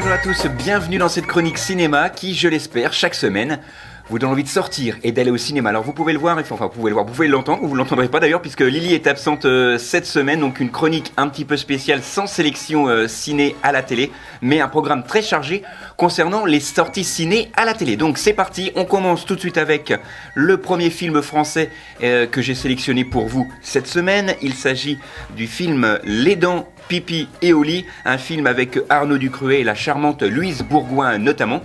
Bonjour à tous, bienvenue dans cette chronique cinéma qui, je l'espère, chaque semaine vous donne envie de sortir et d'aller au cinéma. Alors vous pouvez le voir, vous pouvez l'entendre, ou vous l'entendrez pas d'ailleurs, puisque Lily est absente cette semaine, donc une chronique un petit peu spéciale, sans sélection ciné à la télé, mais un programme très chargé concernant les sorties ciné à la télé. Donc c'est parti, on commence tout de suite avec le premier film français que j'ai sélectionné pour vous cette semaine. Il s'agit du film Les Dents, Pipi et Oli, un film avec Arnaud Ducruet et la charmante Louise Bourgoin notamment.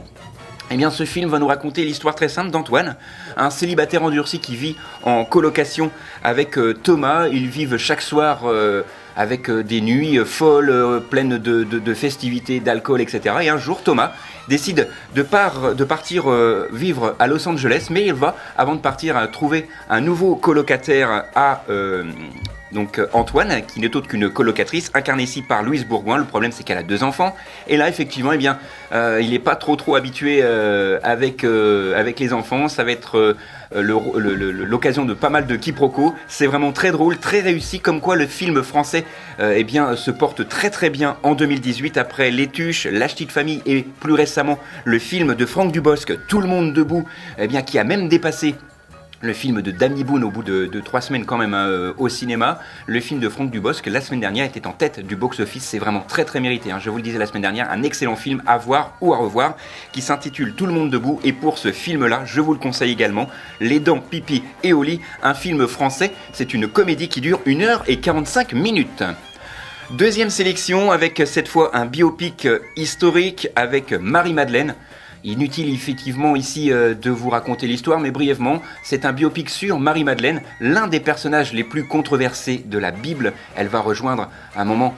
Eh bien, ce film va nous raconter l'histoire très simple d'Antoine, un célibataire endurci qui vit en colocation avec Thomas. Ils vivent chaque soir avec des nuits folles, pleines de festivités, d'alcool, etc. Et un jour, Thomas décide de partir vivre à Los Angeles, mais il va, avant de partir, trouver un nouveau colocataire à... Donc Antoine, qui n'est autre qu'une colocatrice, incarnée ici par Louise Bourgoin. Le problème, c'est qu'elle a 2 enfants. Et là, effectivement, il n'est pas trop habitué avec les enfants. Ça va être l'occasion de pas mal de quiproquos. C'est vraiment très drôle, très réussi. Comme quoi, le film français se porte très bien en 2018. Après Les Tuches, La Petite Famille et plus récemment, le film de Franck Dubosc, Tout le monde debout, qui a même dépassé le film de Danny Boone au bout de 3 semaines quand même au cinéma. Le film de Franck Dubosc, la semaine dernière, était en tête du box-office. C'est vraiment très mérité. Je vous le disais la semaine dernière, un excellent film à voir ou à revoir qui s'intitule Tout le monde debout. Et pour ce film-là, je vous le conseille également, Les Dents, Pipi et Oli, un film français. C'est une comédie qui dure 1h45. Deuxième sélection avec cette fois un biopic historique avec Marie-Madeleine. Inutile effectivement ici de vous raconter l'histoire, mais brièvement, c'est un biopic sur Marie-Madeleine, l'un des personnages les plus controversés de la Bible. Elle va rejoindre un moment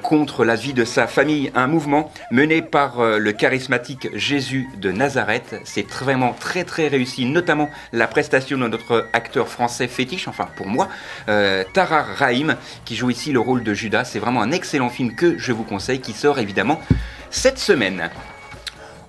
contre la vie de sa famille, un mouvement mené par le charismatique Jésus de Nazareth. C'est vraiment très réussi, notamment la prestation de notre acteur français fétiche, enfin pour moi, Tahar Rahim, qui joue ici le rôle de Judas. C'est vraiment un excellent film que je vous conseille, qui sort évidemment cette semaine.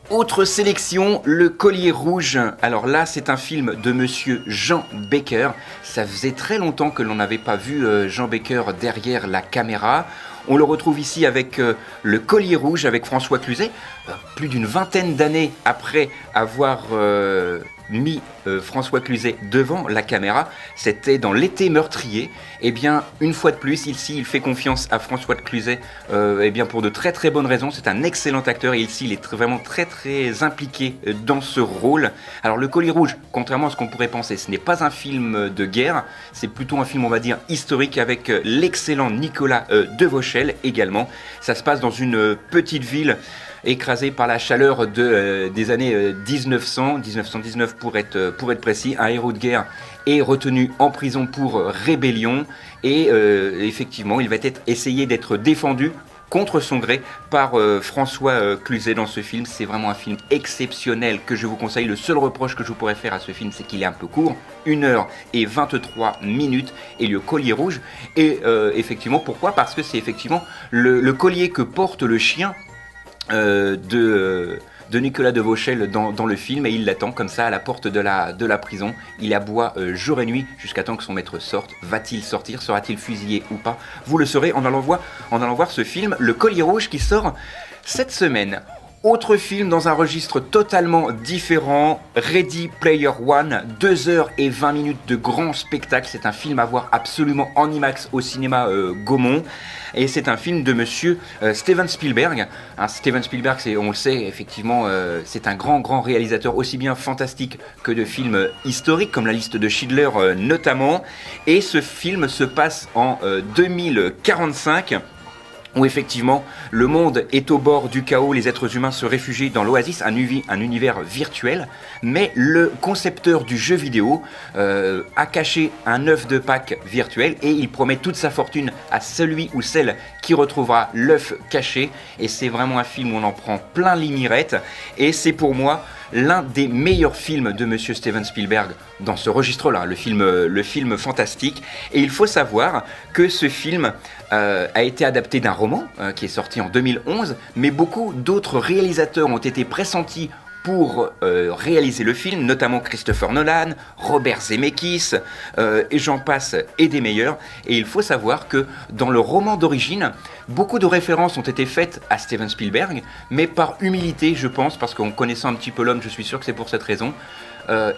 Autre sélection, Le Collier Rouge. Alors là, c'est un film de monsieur Jean Baker. Ça faisait très longtemps que l'on n'avait pas vu Jean Baker derrière la caméra. On le retrouve ici avec Le Collier Rouge, avec François Cluzet. Plus d'une vingtaine d'années après avoir mis François Cluzet devant la caméra, c'était dans L'été meurtrier. Eh bien, une fois de plus, ici, il fait confiance à François Cluzet pour de très bonnes raisons. C'est un excellent acteur et ici, il est vraiment très impliqué dans ce rôle. Alors, Le Collier Rouge, contrairement à ce qu'on pourrait penser, ce n'est pas un film de guerre, c'est plutôt un film, on va dire, historique avec l'excellent Nicolas Devauchel également. Ça se passe dans une petite ville écrasé par la chaleur des années 1919 pour être précis. Un héros de guerre est retenu en prison pour rébellion et effectivement il va essayer d'être défendu contre son gré par François Cluzet dans ce film. C'est vraiment un film exceptionnel que je vous conseille. Le seul reproche que je pourrais faire à ce film, c'est qu'il est un peu court, 1h23. Et Le Collier Rouge. Et effectivement, pourquoi ? Parce que c'est effectivement le collier que porte le chien de Nicolas Devauchel dans le film, et il l'attend comme ça à la porte de la prison. Il aboie jour et nuit jusqu'à temps que son maître sorte. Va-t-il sortir ? Sera-t-il fusillé ou pas ? Vous le saurez en allant voir ce film, Le Collier Rouge, qui sort cette semaine. Autre film dans un registre totalement différent, Ready Player One, 2h20 de grand spectacle. C'est un film à voir absolument en IMAX au cinéma Gaumont. Et c'est un film de monsieur Steven Spielberg. Steven Spielberg, on le sait, effectivement, c'est un grand réalisateur, aussi bien fantastique que de films historiques, comme La Liste de Schindler notamment. Et ce film se passe en 2045. Où effectivement le monde est au bord du chaos, les êtres humains se réfugient dans l'Oasis, un univers virtuel, mais le concepteur du jeu vidéo a caché un œuf de Pâques virtuel et il promet toute sa fortune à celui ou celle qui retrouvera l'œuf caché. Et c'est vraiment un film où on en prend plein les mirettes, et c'est pour moi l'un des meilleurs films de monsieur Steven Spielberg dans ce registre-là, le film fantastique. Et il faut savoir que ce film a été adapté d'un roman qui est sorti en 2011, mais beaucoup d'autres réalisateurs ont été pressentis pour réaliser le film, notamment Christopher Nolan, Robert Zemeckis, et j'en passe, et des meilleurs. Et il faut savoir que dans le roman d'origine, beaucoup de références ont été faites à Steven Spielberg, mais par humilité, je pense, parce qu'en connaissant un petit peu l'homme, je suis sûr que c'est pour cette raison.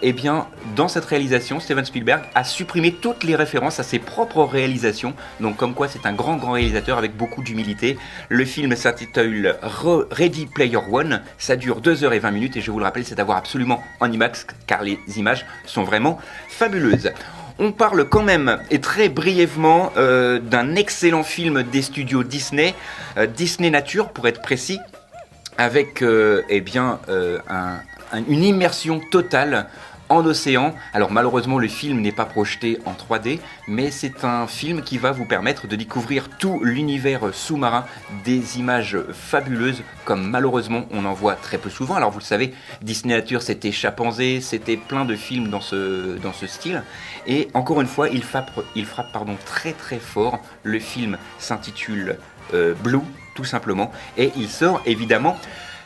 Eh bien, dans cette réalisation, Steven Spielberg a supprimé toutes les références à ses propres réalisations, donc comme quoi c'est un grand réalisateur avec beaucoup d'humilité. Le film s'intitule Ready Player One, ça dure 2h20 et je vous le rappelle, c'est à voir absolument en IMAX car les images sont vraiment fabuleuses. On parle quand même, et très brièvement, d'un excellent film des studios Disney, Disney Nature pour être précis, avec une immersion totale en océan. Alors malheureusement le film n'est pas projeté en 3D, mais c'est un film qui va vous permettre de découvrir tout l'univers sous-marin, des images fabuleuses comme malheureusement on en voit très peu souvent. Alors vous le savez, Disney Nature c'était Chimpanzé, c'était plein de films dans ce style, et encore une fois il frappe très très fort. Le film s'intitule Blue tout simplement, et il sort évidemment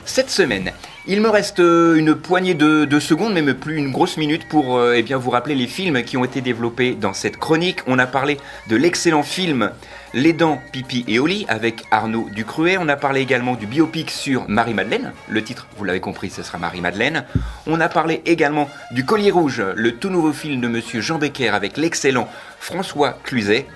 cette semaine. Il me reste une poignée de secondes, même plus une grosse minute pour vous rappeler les films qui ont été développés dans cette chronique. On a parlé de l'excellent film Les Dents, Pipi et Oli avec Arnaud Ducruet. On a parlé également du biopic sur Marie-Madeleine. Le titre, vous l'avez compris, ce sera Marie-Madeleine. On a parlé également du Collier Rouge, le tout nouveau film de monsieur Jean Becker avec l'excellent François Cluzet.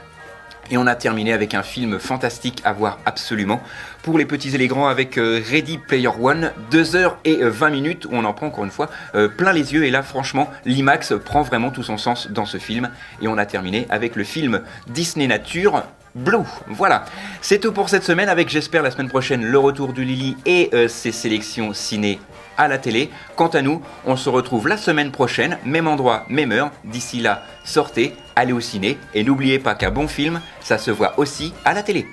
Et on a terminé avec un film fantastique à voir absolument pour les petits et les grands avec Ready Player One, 2h20 où on en prend encore une fois plein les yeux. Et là franchement l'IMAX prend vraiment tout son sens dans ce film. Et on a terminé avec le film Disney Nature Blue. Voilà, c'est tout pour cette semaine avec, j'espère, la semaine prochaine le retour de Lily et ses sélections ciné à la télé. Quant à nous, on se retrouve la semaine prochaine, même endroit, même heure. D'ici là, sortez, allez au ciné et n'oubliez pas qu'un bon film, ça se voit aussi à la télé.